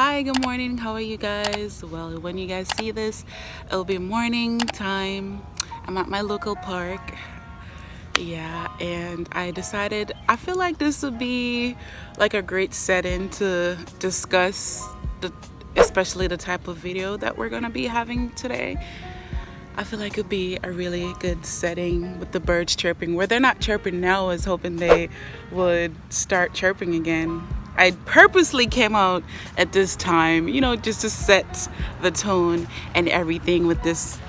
Hi, good morning. How are you guys? Well, when you guys see this, it'll be morning time. I'm at my local park. Yeah, and I decided I feel like this would be like a great setting to discuss especially the type of video that we're gonna be having today. I feel like it'd be a really good setting with the birds chirping. Where they're not chirping now, I was hoping they would start chirping again. I purposely came out at this time, just to set the tone and everything with this,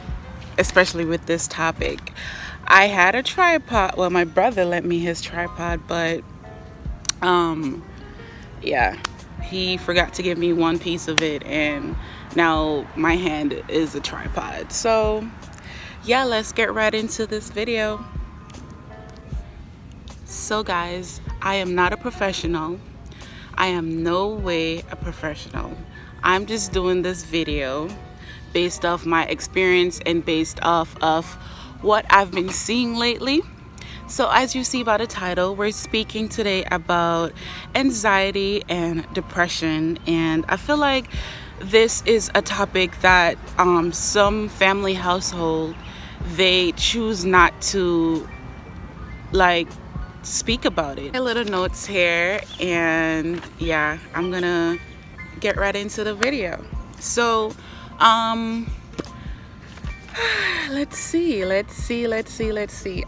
especially with this topic. I had a tripod. Well, my brother lent me his tripod, but yeah, he forgot to give me one piece of it, and now my hand is a tripod. So yeah, let's get right into this video. So guys, I am not a professional. I am no way a professional. I'm just doing this video based off my experience and based off of what I've been seeing lately. So as you see by the title, we're speaking today about anxiety and depression, and I feel like this is a topic that some family household, they choose not to speak about it. A little notes here, and yeah, I'm gonna get right into the video. So let's see.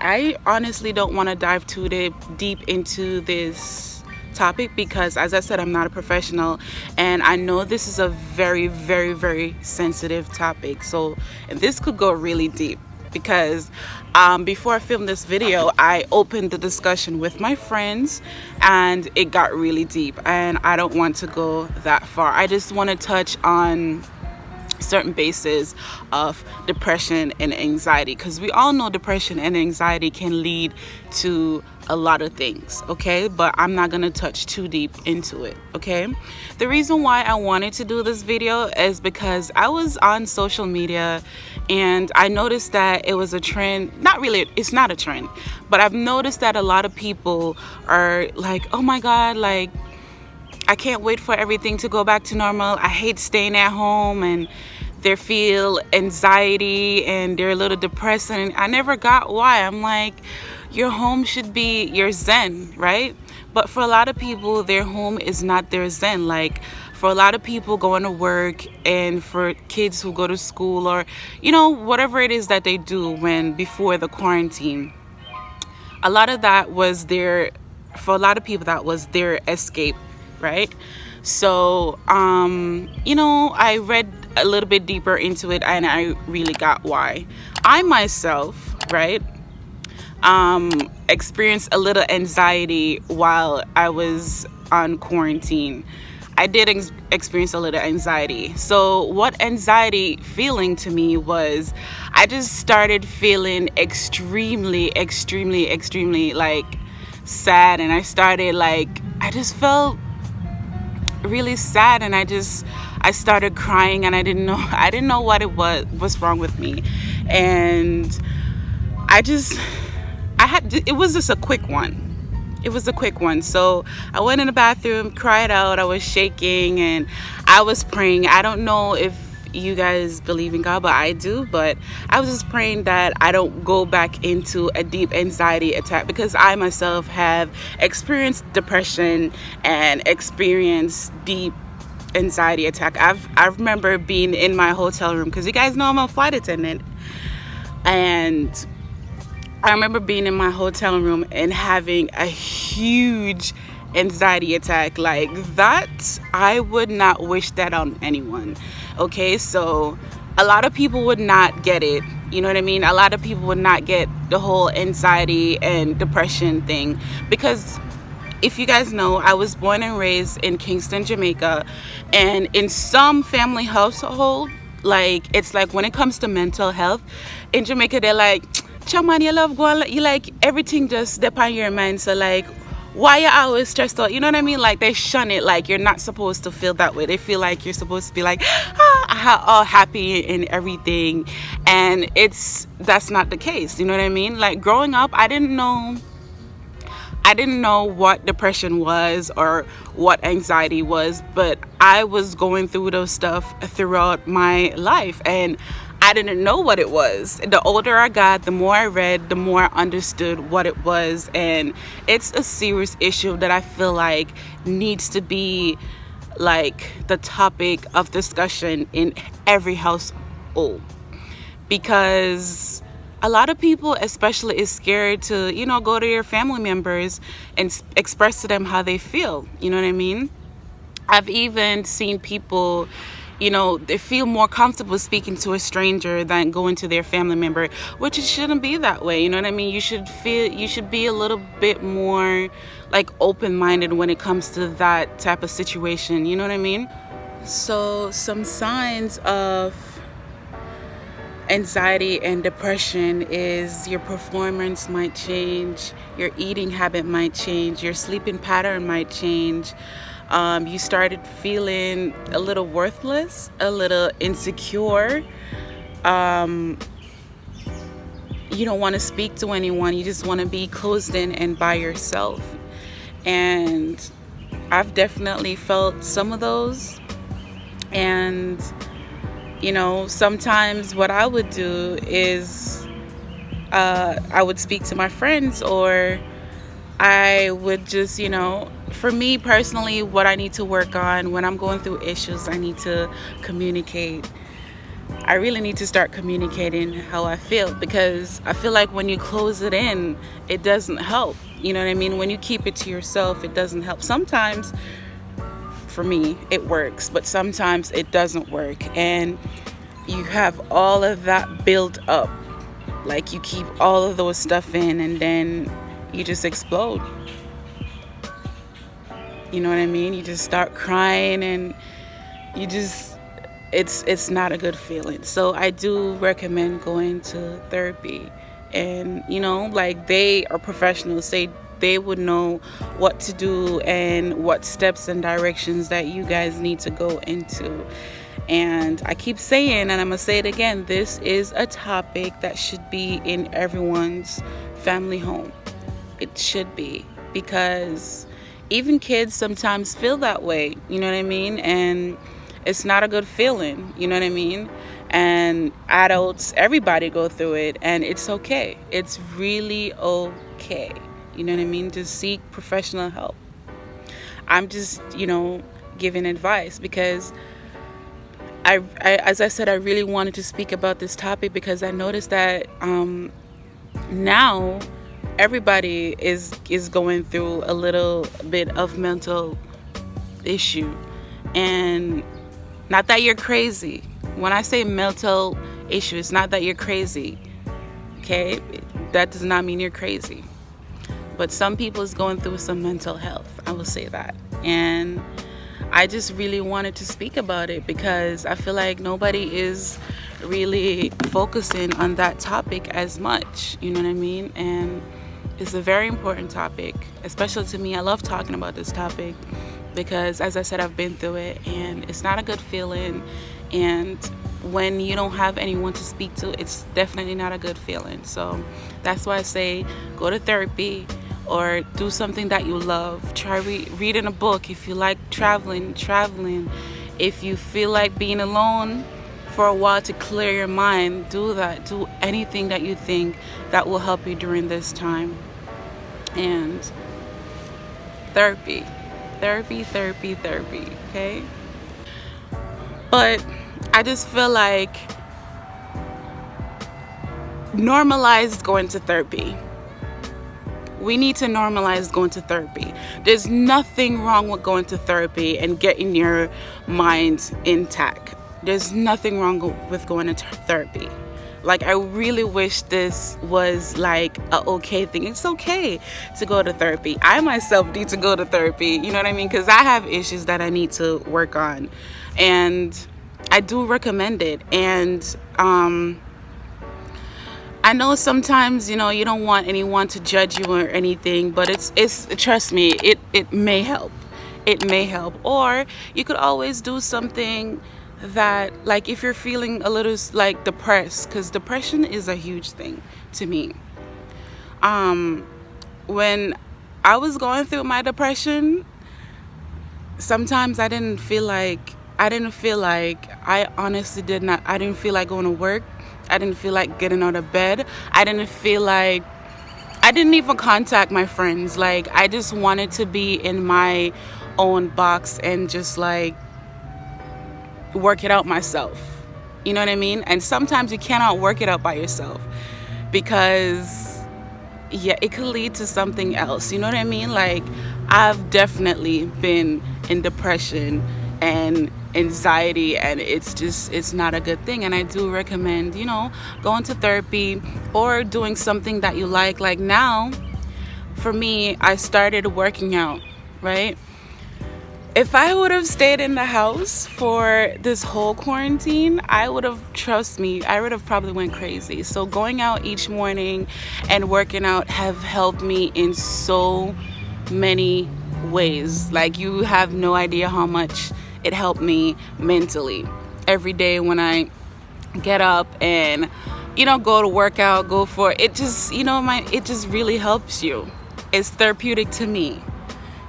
I honestly don't want to dive too deep into this topic because, as I said, I'm not a professional, and I know this is a very, very, very sensitive topic. So, and this could go really deep because before I filmed this video, I opened the discussion with my friends and it got really deep, and I don't want to go that far. I just want to touch on certain bases of depression and anxiety, because we all know depression and anxiety can lead to a lot of things, okay? But I'm not gonna touch too deep into it, okay? The reason why I wanted to do this video is because I was on social media and I noticed that it was a trend. Not really, it's not a trend, but I've noticed that a lot of people are like, oh my God, like, I can't wait for everything to go back to normal. I hate staying at home, and they feel anxiety and they're a little depressed, and I never got why. I'm like, your home should be your zen, right? But for a lot of people, their home is not their zen. Like, for a lot of people going to work, and for kids who go to school, or whatever it is that they do before the quarantine, a lot of that was for a lot of people, that was their escape, right? So I read a little bit deeper into it, and I really got why. I myself, right, experienced a little anxiety while I was on quarantine. I did experience a little anxiety. So what anxiety feeling to me was, I just started feeling extremely like sad, and I just felt really sad, and I started crying, and I didn't know what what's wrong with me, and it was just a quick one. So I went in the bathroom, cried out, I was shaking, and I was praying. I don't know if you guys believe in God, but I do. But I was just praying that I don't go back into a deep anxiety attack, because I myself have experienced depression and experienced deep anxiety attack. I remember being in my hotel room, because you guys know I'm a flight attendant, and I remember being in my hotel room and having a huge anxiety attack like that. I would not wish that on anyone, okay? So a lot of people would not get it, you know what I mean? A lot of people would not get the whole anxiety and depression thing, because if you guys know, I was born and raised in Kingston, Jamaica, and in some family household, it's like when it comes to mental health in Jamaica, they're like, Chaman, you love go, you like everything just depend on your mind, so like, why you always stressed out? You know what I mean? Like, they shun it. Like, you're not supposed to feel that way. They feel like you're supposed to be like all happy and everything, and that's not the case. You know what I mean? Like, growing up, I didn't know I didn't know what depression was or what anxiety was, but I was going through those stuff throughout my life, and I didn't know what it was. The older I got, the more I read, the more I understood what it was, and it's a serious issue that I feel like needs to be like the topic of discussion in every household, because a lot of people especially is scared to, go to your family members and express to them how they feel. You know what I mean? I've even seen people, they feel more comfortable speaking to a stranger than going to their family member, which it shouldn't be that way. You know what I mean? You should be a little bit more like open-minded when it comes to that type of situation. You know what I mean? So some signs of anxiety and depression is your performance might change, your eating habit might change, your sleeping pattern might change. You started feeling a little worthless, a little insecure. You don't want to speak to anyone. You just want to be closed in and by yourself. And I've definitely felt some of those. And sometimes what I would do is I would speak to my friends, or I would just, for me personally, what I need to work on when I'm going through issues, I need to communicate. I really need to start communicating how I feel, because I feel like when you close it in, it doesn't help. You know what I mean? When you keep it to yourself, it doesn't help. Sometimes, for me, it works, but sometimes it doesn't work. And you have all of that built up. Like you keep all of those stuff in, and then you just explode. You know what I mean? You just start crying, and you just, it's not a good feeling. So I do recommend going to therapy. And, like they are professionals. They would know what to do and what steps and directions that you guys need to go into. And I keep saying, and I'm going to say it again, this is a topic that should be in everyone's family home. It should be, because even kids sometimes feel that way, you know what I mean? And it's not a good feeling, you know what I mean? And adults, everybody go through it, and it's okay. It's really okay. You know what I mean? Just seek professional help. I'm just, giving advice, because I, as I said, I really wanted to speak about this topic because I noticed that now everybody is going through a little bit of mental issue. And not that you're crazy. When I say mental issue, it's not that you're crazy. Okay? That does not mean you're crazy. But some people is going through some mental health. I will say that. And I just really wanted to speak about it because I feel like nobody is really focusing on that topic as much. You know what I mean? And it's a very important topic, especially to me. I love talking about this topic because, as I said, I've been through it, and it's not a good feeling. And when you don't have anyone to speak to, it's definitely not a good feeling. So that's why I say go to therapy, or do something that you love. Try reading a book. If you like traveling. If you feel like being alone for a while to clear your mind, do that. Do anything that you think that will help you during this time. And therapy, okay? But I just feel like normalize going to therapy. We need to normalize going to therapy. There's nothing wrong with going to therapy and getting your mind intact. There's nothing wrong with going to therapy. Like, I really wish this was like a okay thing. It's okay to go to therapy. I myself need to go to therapy, you know what I mean? Because I have issues that I need to work on. And I do recommend it. And I know sometimes, you don't want anyone to judge you or anything, but it's trust me, it may help. It may help. Or you could always do something that, like, if you're feeling a little like depressed, because depression is a huge thing to me. When I was going through my depression, sometimes I honestly did not, I didn't feel like going to work. I didn't feel like getting out of bed. I didn't feel like, I didn't even contact my friends. Like, I just wanted to be in my own box and just like work it out myself. You know what I mean? And sometimes you cannot work it out by yourself because, yeah, it could lead to something else. You know what I mean? Like, I've definitely been in depression and anxiety, and it's not a good thing. And I do recommend, going to therapy or doing something that you like. Like now, for me, I started working out, right? If I would have stayed in the house for this whole quarantine, I would have, trust me, I would have probably went crazy. So going out each morning and working out have helped me in so many ways. Like, you have no idea how much it helped me mentally. Every day when I get up and, go to work out, go for it, just, it just really helps you. It's therapeutic to me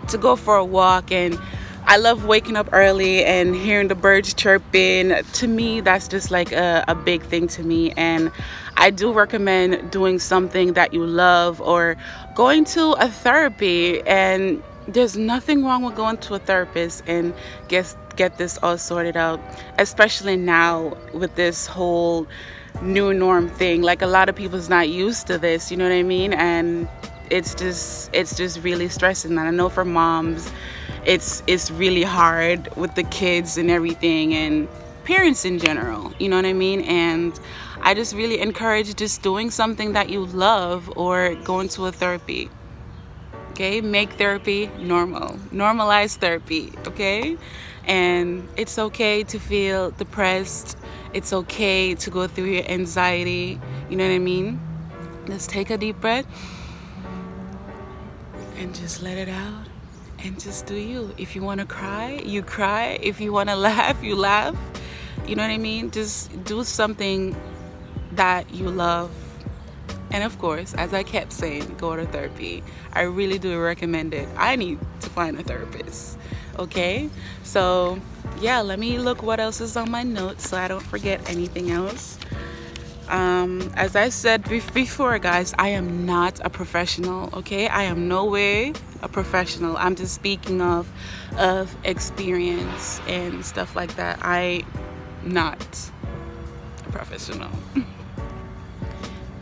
to go for a walk, and I love waking up early and hearing the birds chirping. To me, that's just like a big thing to me. And I do recommend doing something that you love or going to a therapy. And there's nothing wrong with going to a therapist and get this all sorted out, especially now with this whole new norm thing. Like, a lot of people's not used to this, you know what I mean? And it's just really stressing. And I know for moms, it's really hard with the kids and everything, and parents in general, you know what I mean? And I just really encourage just doing something that you love or going to a therapy. Okay, make therapy normal. Normalize therapy, okay? And it's okay to feel depressed. It's okay to go through your anxiety, you know what I mean? Just take a deep breath and just let it out. And just do you. If you want to cry, you cry. If you want to laugh, you laugh. You know what I mean? Just do something that you love. And of course, as I kept saying, go to therapy. I really do recommend it. I need to find a therapist. Okay? So, yeah, let me look what else is on my notes so I don't forget anything else. As I said before, guys, I am not a professional, okay? I am no way a professional. I'm just speaking of experience and stuff like that. I'm not a professional.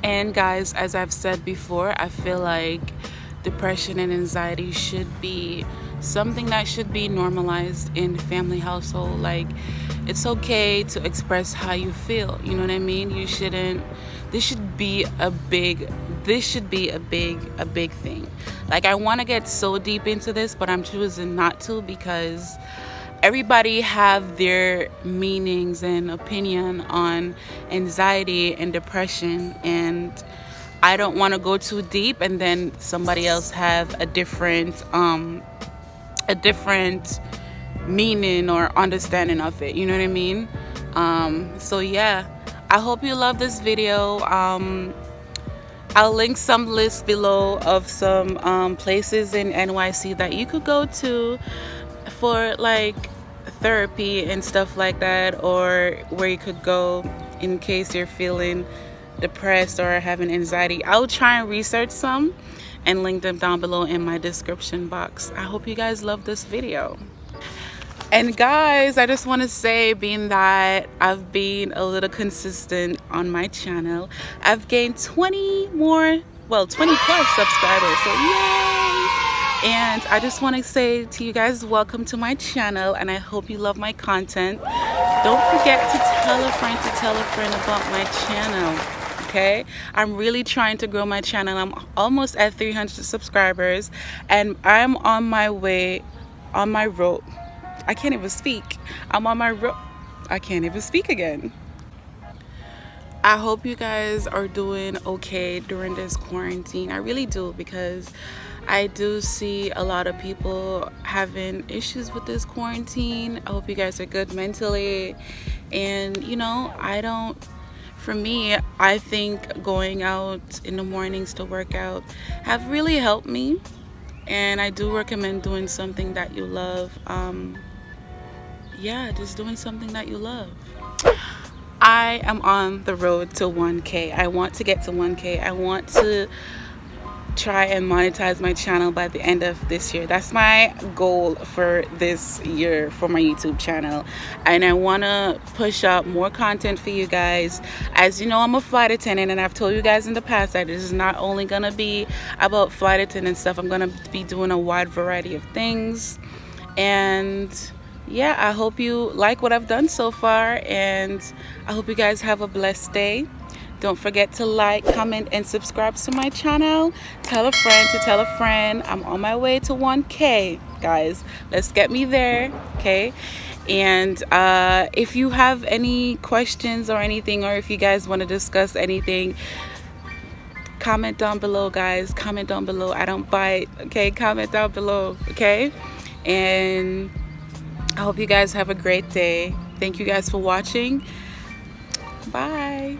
And guys, as I've said before, I feel like depression and anxiety should be something that should be normalized in family household. Like, it's okay to express how you feel, you know what I mean? You shouldn't, this should be a big thing. Like, I want to get so deep into this, but I'm choosing not to, because everybody have their meanings and opinion on anxiety and depression, and I don't want to go too deep and then somebody else have a different meaning or understanding of it, you know what I mean? So yeah, I hope you love this video. I'll link some lists below of some places in NYC that you could go to for like therapy and stuff like that, or where you could go in case you're feeling depressed or having anxiety. I'll try and research some and link them down below in my description box. I hope you guys love this video. And guys, I just want to say, being that I've been a little consistent on my channel, I've gained 20 plus subscribers, so yay! And I just want to say to you guys, welcome to my channel, and I hope you love my content. Don't forget to tell a friend about my channel, okay? I'm really trying to grow my channel. I'm almost at 300 subscribers, and I'm on my way, on my road. I can't even speak. I'm on my road. I can't even speak again. I hope you guys are doing okay during this quarantine. I really do, because I do see a lot of people having issues with this quarantine. I hope you guys are good mentally. And for me, I think going out in the mornings to work out have really helped me. And I do recommend doing something that you love. Yeah, just doing something that you love. I am on the road to 1K. I want to get to 1K. I want to try and monetize my channel by the end of this year. That's my goal for this year for my YouTube channel. And I want to push out more content for you guys. As you know, I'm a flight attendant, and I've told you guys in the past that this is not only going to be about flight attendant stuff. I'm going to be doing a wide variety of things. And yeah, I hope you like what I've done so far, and I hope you guys have a blessed day. Don't forget to like, comment, and subscribe to my channel. Tell a friend to tell a friend. I'm on my way to 1K, guys. Let's get me there, okay? And if you have any questions or anything, or if you guys want to discuss anything, comment down below, guys. Comment down below. I don't bite, okay? Comment down below, okay? And I hope you guys have a great day. Thank you guys for watching. Bye.